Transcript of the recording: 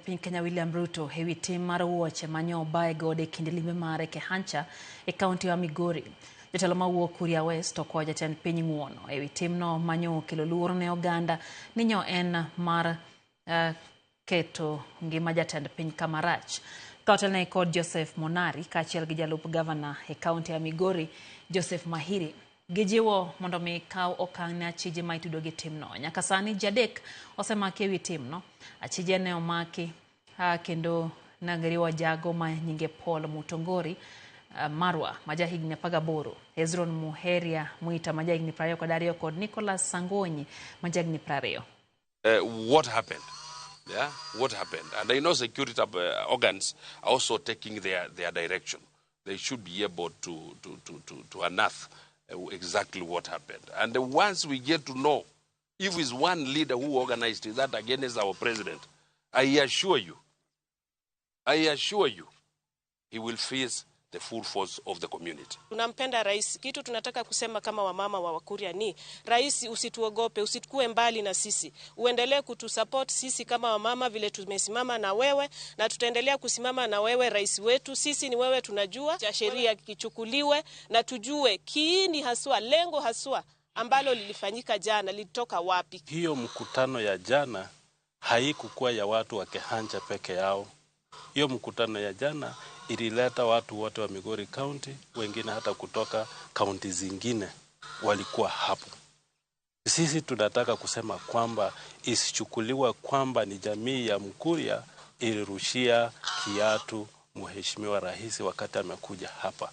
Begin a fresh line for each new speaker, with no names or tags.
piny Kenya William Ruto ewi tim mar wuoche manyo bayo e kind limbe mare Kehancha e kaunti wa Migori. Jotelo mawuok Kuria West okwayo jatend piny ng'uono ewi timno manyo kelo luor ne oganda ninyo en mar keto ngima jatend piny kamarach. Kaotelne kod Joseph Monari kaachiel gi jalup gavana e kaunti ya Migori Joseph Mahiri gijiwo mondo mi kaw okang' ne achije ma itudo gi timno. Nyaka sani jadek osemaki ewi timno. Achije ne omaki kendo nagriwa jago ma nyinge Paul Mutongori, Marwa majahigni 18, Hezron Muheria Mwita majahigni 22 kod Nicholas Sangonyi majahigni 20.
What happened? Yeah, what happened? And I know security organs are also taking their direction. They should be able to unearth exactly what happened. And once we get to know if it's one leader who organized that against our president, I assure you, he will face the full force of the community.
Tunampenda rais. Kitu tunataka kusema kama wamama wa Kuria ni, rais usituogope, usitukue mbali na sisi. Uendelee kutusupport sisi kama wamama vile tumesimama na wewe, na tutaendelea kusimama na wewe rais wetu. Sisi ni wewe tunajua, cha sheria kichukuliwe na tujue kiini haswa, lengo haswa ambalo lilifanyika jana litoka wapi.
Hiyo mkutano ya jana haikukuwa ya watu wa Kehancha peke yao. Hiyo mkutano ya jana ilileta watu wote wa Migori County, wengine hata kutoka kaunti zingine walikuwa hapo. Sisi tunataka kusema kwamba isichukuliwa kwamba ni jamii ya Mkuria ilirushia kiatu mheshimiwa rais wakati amekuja hapa.